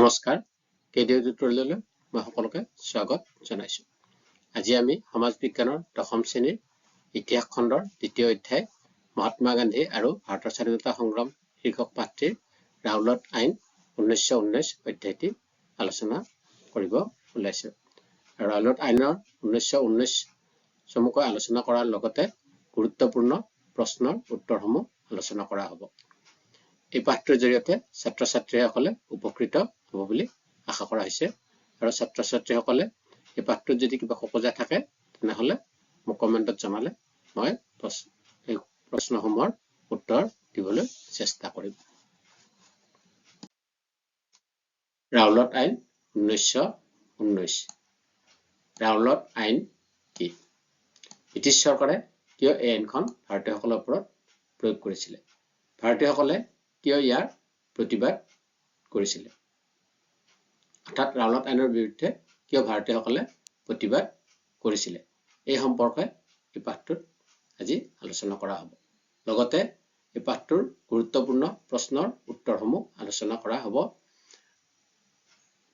নমস্কাৰ কেডিও টিউটৰিয়েললৈ মই সকলোকে স্বাগত জনাইছো। আজি আমি সমাজ বিজ্ঞানৰ দশম শ্ৰেণীৰ ইতিহাস খণ্ডৰ দ্বিতীয় অধ্যায় মহাত্মা গান্ধী আৰু ভাৰতৰ স্বাধীনতা সংগ্ৰাম শীৰ্ষক পাঠটিৰ ৰাউলত আইন 1919 অধ্যায়টি আলোচনা কৰিব ওলাইছো। ৰাউলত আইনৰ 1919 চমুকৈ আলোচনা কৰাৰ লগতে গুৰুত্বপূৰ্ণ প্ৰশ্নৰ উত্তৰসমূহ আলোচনা কৰা হ'ব। এই পাঠটোৰ জৰিয়তে ছাত্ৰ ছাত্ৰীসকলে উপকৃত হ'ব বুলি আশা কৰা হৈছে আৰু ছাত্ৰ ছাত্ৰীসকলে এই পাঠটোত যদি কিবা খোকোজা থাকে তেনেহলে মোক কমেন্টত জনালে মই এই প্ৰশ্নসমূহৰ উত্তৰ দিবলৈ চেষ্টা কৰিম। ৰাউলত আইন 1919 ৰাউলত আইন কি? ব্ৰিটিছ চৰকাৰে কিয় এই আইনখন ভাৰতীয়সকলৰ ওপৰত প্ৰয়োগ কৰিছিলে? ভাৰতীয়সকলে কিয় ইয়াৰ প্ৰতিবাদ কৰিছিলে? অৰ্থাৎ ৰাউলত আইনৰ বিৰুদ্ধে কিয় ভাৰতীয়সকলে প্ৰতিবাদ কৰিছিলে এই সম্পৰ্কে এই পাঠটোত আজি আলোচনা কৰা হ'ব। লগতে এই পাঠটোৰ গুৰুত্বপূৰ্ণ প্ৰশ্নৰ উত্তৰসমূহ আলোচনা কৰা হ'ব।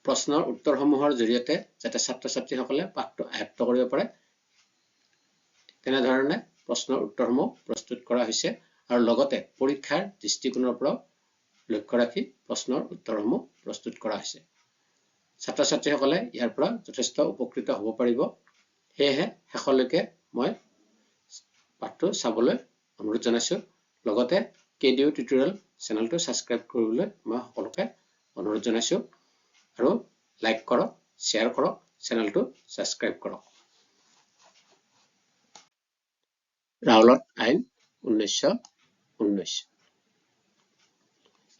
প্ৰশ্নৰ উত্তৰসমূহৰ জৰিয়তে যাতে ছাত্ৰ ছাত্ৰীসকলে পাঠটো আয়ত্ত কৰিব পাৰে তেনেধৰণে প্ৰশ্নৰ উত্তৰসমূহ প্ৰস্তুত কৰা হৈছে আৰু লগতে পৰীক্ষাৰ দৃষ্টিকোণৰ পৰা লক্ষ্য ৰাখি প্ৰশ্নৰ উত্তৰসমূহ প্ৰস্তুত কৰা হৈছে। ছাত্ৰ ছাত্ৰীসকলে ইয়াৰ পৰা যথেষ্ট উপকৃত হ'ব পাৰিব। সেয়েহে শেষলৈকে মই পাঠটো চাবলৈ অনুৰোধ জনাইছো। লগতে কেডিও টিউটৰিয়েল চেনেলটো ছাবস্ক্ৰাইব কৰিবলৈ মই সকলোকে অনুৰোধ জনাইছো আৰু লাইক কৰক, শ্বেয়াৰ কৰক, চেনেলটো ছাবস্ক্ৰাইব কৰক। ৰাউলত আইন 1919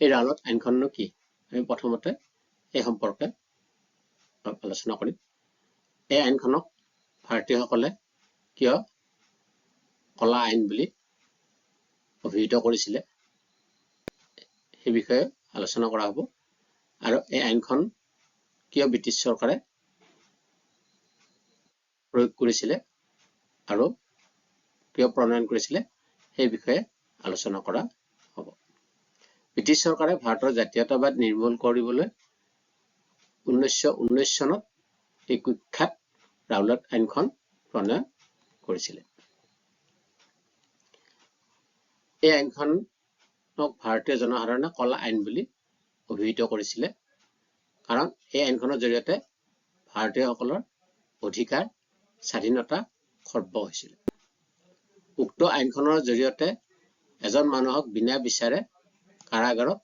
এই ৰাউলত আইনখননো কি? আমি প্ৰথমতে এই সম্পৰ্কে আলোচনা কৰিম। এই আইনখনক ভাৰতীয়সকলে কিয় কলা আইন বুলি অভিহিত কৰিছিলে সেই বিষয়ে আলোচনা কৰা হ'ব আৰু এই আইনখন কিয় ব্ৰিটিছ চৰকাৰে প্ৰয়োগ কৰিছিলে আৰু কিয় প্ৰণয়ন কৰিছিলে সেই বিষয়ে আলোচনা কৰা হ'ব। ব্ৰিটিছ চৰকাৰে ভাৰতৰ জাতীয়তাবাদ নিৰ্মূল কৰিবলৈ 1919 চনত এই কুখ্যাত ৰাউলত আইনখন প্ৰণয়ন কৰিছিলে। এই আইনখনক ভাৰতীয় জনসাধাৰণে কলা আইন বুলি অভিহিত কৰিছিলে কাৰণ এই আইনখনৰ জৰিয়তে ভাৰতীয়সকলৰ অধিকাৰ স্বাধীনতা খৰ্ব হৈছিল। উক্ত আইনখনৰ জৰিয়তে এজন মানুহক বিনা বিচাৰে কাৰাগাৰত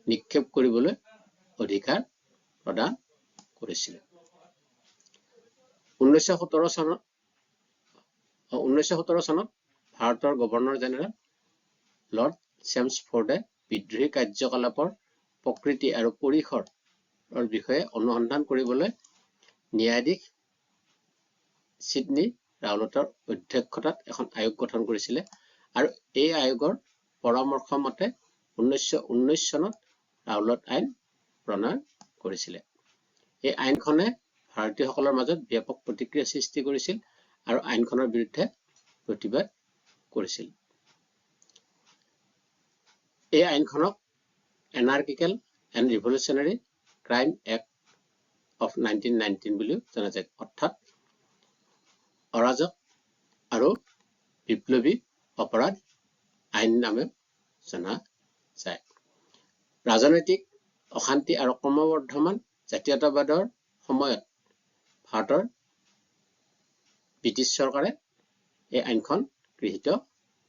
নিক্ষেপ কৰিবলৈ অধিকাৰ প্ৰদান কৰিছিল। 1917 চনত ভাৰতৰ গভৰ্ণৰ জেনেৰেল লৰ্ড চেমছফৰ্ডে বিদ্ৰোহী কাৰ্যকলাপৰ প্ৰকৃতি আৰু পৰিসৰৰ বিষয়ে অনুসন্ধান কৰিবলৈ ন্যায়াধীশ ছিডনী ৰাউলটৰ অধ্যক্ষতাত এখন আয়োগ গঠন কৰিছিলে আৰু এই আয়োগৰ পৰামৰ্শ মতে 1919 চনত ৰাউলত আইন প্ৰণয়ন কৰিছিলে। এই আইনখনে ভাৰতীয়সকলৰ মাজত ব্যাপক প্ৰতিক্ৰিয়া সৃষ্টি কৰিছিল আৰু আইনখনৰ বিৰুদ্ধে প্ৰতিবাদ কৰিছিল। এই আইনখনক anarchical and revolutionary crime act of 1919 বুলিও জনা যায়, অৰ্থাৎ অৰাজক আৰু বিপ্লৱী অপৰাধ আইন নামে জনা যায়। ৰাজনৈতিক অশান্তি আৰু ক্ৰমবৰ্ধমান জাতীয়তাবাদৰ সময়ত ভাৰতৰ ব্ৰিটিছ চৰকাৰে এই আইনখন গৃহীত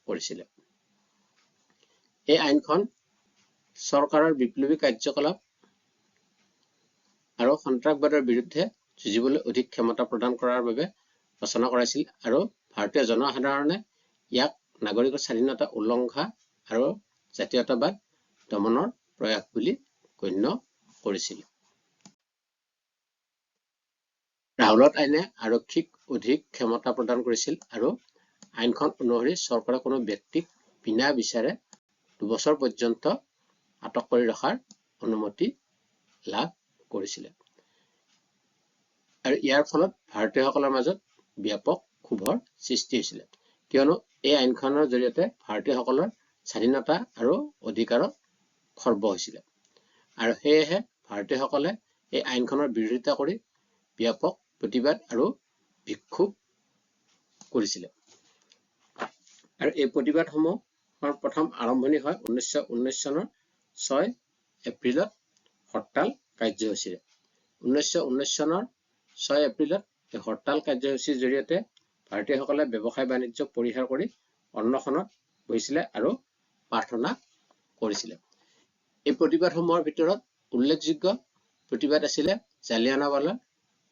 কৰিছিলে। এই আইনখন চৰকাৰৰ বিপ্লৱী কাৰ্যকলাপ আৰু সন্ত্ৰাসবাদৰ বিৰুদ্ধে যুঁজিবলৈ অধিক ক্ষমতা প্ৰদান কৰাৰ বাবে ৰচনা কৰাইছিল আৰু ভাৰতীয় জনসাধাৰণে ইয়াক নাগৰিকৰ স্বাধীনতা উলংঘা আৰু জাতীয়তাবাদ দমনৰ প্ৰয়াস বুলি গণ্য কৰিছিল। ৰাউলত আইনে আৰক্ষীক অধিক ক্ষমতা প্ৰদান কৰিছিল আৰু আইনখন অনুসৰি চৰকাৰে কোনো ব্যক্তিক বিনা বিচাৰে 2 বছৰ পৰ্যন্ত আটক কৰি ৰখাৰ অনুমতি লাভ কৰিছিলে আৰু ইয়াৰ ফলত ভাৰতীয়সকলৰ মাজত ব্যাপক ক্ষোভৰ সৃষ্টি হৈছিলে কিয়নো এই আইনখনৰ জৰিয়তে ভাৰতীয়সকলৰ স্বাধীনতা আৰু অধিকাৰক খৰ্ব হৈছিলে আৰু সেয়েহে ভাৰতীয়সকলে এই আইনখনৰ বিৰোধিতা কৰি ব্যাপক প্ৰতিবাদ আৰু বিক্ষোভ কৰিছিলে। আৰু এই প্ৰতিবাদসমূহৰ প্ৰথম আৰম্ভণি হয় 1919 চনৰ 6 এপ্ৰিলত হৰতাল কাৰ্যসূচীৰে। 1919 চনৰ 6 এপ্ৰিলত এই হৰতাল কাৰ্যসূচীৰ জৰিয়তে ভাৰতীয়সকলে ব্যৱসায় বাণিজ্য পৰিহাৰ কৰি অন্নখনত বহিছিলে আৰু প্ৰাৰ্থনা কৰিছিলে। এই প্ৰতিবাদসমূহৰ ভিতৰত উল্লেখযোগ্য প্ৰতিবাদ আছিলে জালিয়ানৱালা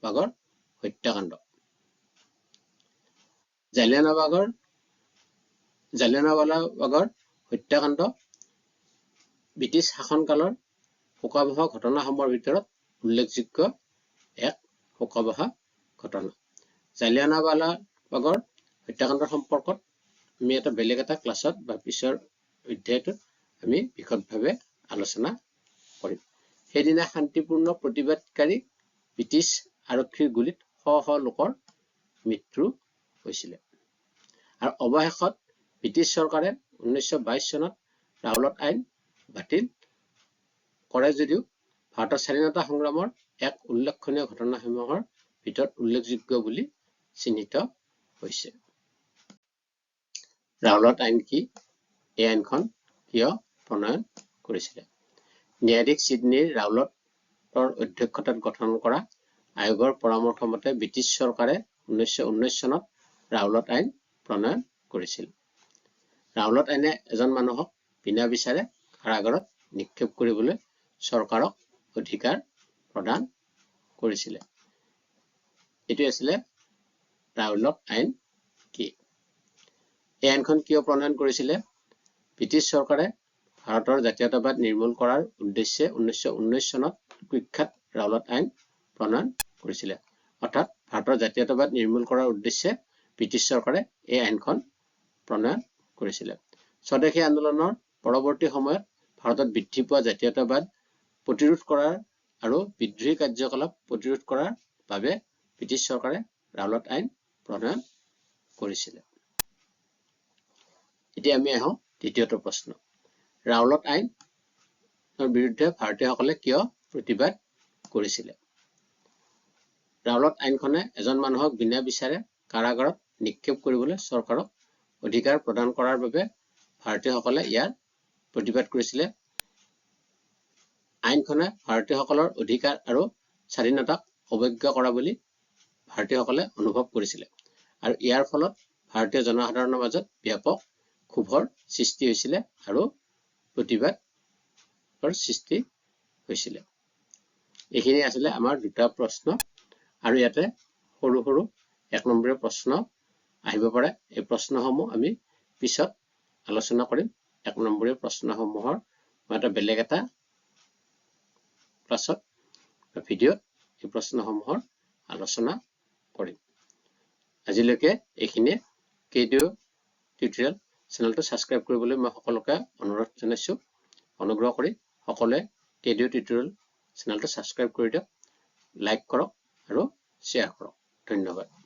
বাগৰ হত্যাকাণ্ড। জালিয়ানৱালা বাগৰ হত্যাকাণ্ড ব্ৰিটিছ শাসনকালৰ শোকাবহ ঘটনাসমূহৰ ভিতৰত উল্লেখযোগ্য এক শোকাবহ ঘটনা। জালিয়ানৱালা বাগৰ হত্যাকাণ্ডৰ সম্পৰ্কত আমি এটা বেলেগ এটা ক্লাছত বা পিছৰ অধ্যায়টোত আমি বিশদভাৱে আলোচনা কৰিম। সেইদিনা শান্তিপূৰ্ণ প্ৰতিবাদকাৰী ব্ৰিটিছ আৰক্ষীৰ গুলীত শ শ লোকৰ মৃত্যু হৈছিলে। আৰু অৱশেষত ব্ৰিটিছ চৰকাৰে 1922 চনত ৰাওলাট আইন বাতিল কৰে যদিও ভাৰতৰ স্বাধীনতা সংগ্ৰামৰ এক উল্লেখনীয় ঘটনাসমূহৰ ভিতৰত উল্লেখযোগ্য বুলি চিহ্নিত হৈছে। ৰাওলাট আইন কি? এই আইনখন কিয় প্ৰণয়ন কৰিছিলে? ন্যায়াধীশ ছিডনীৰ ৰাওলাটৰ অধ্যক্ষতাত গঠন কৰা আয়োগৰ পৰামৰ্শ মতে ব্ৰিটিছ চৰকাৰে 1919 চনত ৰাওলাট আইন প্ৰণয়ন কৰিছিল। ৰাওলাট আইনে এজন মানুহক বিনা বিচাৰে কাৰাগাৰত নিক্ষেপ কৰিবলৈ চৰকাৰক অধিকাৰ প্ৰদান কৰিছিলে। এইটো আছিলে ৰাওলাট আইন কি? এই আইনখন কিয় প্ৰণয়ন কৰিছিলে? ব্ৰিটিছ চৰকাৰে ভাৰতৰ জাতীয়তাবাদ নিৰ্মূল কৰাৰ উদ্দেশ্যে 1919 চনত কুখ্যাত ৰাওলাট আইন প্ৰণয়ন কৰিছিলে। অৰ্থাৎ ভাৰতৰ জাতীয়তাবাদ নিৰ্মূল কৰাৰ উদ্দেশ্যে ব্ৰিটিছ চৰকাৰে এই আইনখন প্ৰণয়ন কৰিছিলে। স্বদেশী আন্দোলনৰ পৰৱৰ্তী সময়ত ভাৰতত বৃদ্ধি পোৱা জাতীয়তাবাদ প্ৰতিৰোধ কৰাৰ আৰু বিদ্ৰোহী কাৰ্যকলাপ প্ৰতিৰোধ কৰাৰ বাবে ব্ৰিটিছ চৰকাৰে ৰাওলাট আইন প্ৰণয়ন কৰিছিলে। এতিয়া আমি আহোঁ দ্বিতীয়টো প্ৰশ্ন। ৰাওলাট আইনৰ বিৰুদ্ধে ভাৰতীয়সকলে কিয় প্ৰতিবাদ কৰিছিলে? ৰাওলাট আইনখনে এজন মানুহক বিনা বিচাৰে কাৰাগাৰত নিক্ষেপ কৰিবলৈ চৰকাৰক অধিকাৰ প্ৰদান কৰাৰ বাবে ভাৰতীয়সকলে ইয়াৰ প্ৰতিবাদ কৰিছিলে। আইনখনে ভাৰতীয়সকলৰ অধিকাৰ আৰু স্বাধীনতাক অৱজ্ঞা কৰা বুলি ভাৰতীয়সকলে অনুভৱ কৰিছিলে আৰু ইয়াৰ ফলত ভাৰতীয় জনসাধাৰণৰ মাজত ব্যাপক ক্ষোভৰ সৃষ্টি হৈছিলে আৰু প্ৰতিবাদৰ সৃষ্টি হৈছিলে। এইখিনি আছিলে আমাৰ দুটা প্ৰশ্ন আৰু ইয়াতে সৰু সৰু 1 নম্বৰীয়া প্ৰশ্ন আহিব পাৰে। এই প্ৰশ্নসমূহ আমি পিছত আলোচনা কৰিম। 1 নম্বৰীয়া প্ৰশ্নসমূহৰ মই এটা বেলেগ এটা ক্লাছত ভিডিঅ'ত এই প্ৰশ্নসমূহৰ আলোচনা কৰিম। আজিলৈকে এইখিনিয়ে। কেডিঅ টিউটৰিয়েল চেনেলটো ছাবস্ক্ৰাইব কৰিবলৈ মই সকলোকে অনুৰোধ জনাইছোঁ। অনুগ্ৰহ কৰি সকলোৱে কেডিঅ টিউটৰিয়েল চেনেলটো ছাবস্ক্ৰাইব কৰি দিয়ক, লাইক কৰক আৰু শ্বেয়াৰ কৰক। ধন্যবাদ।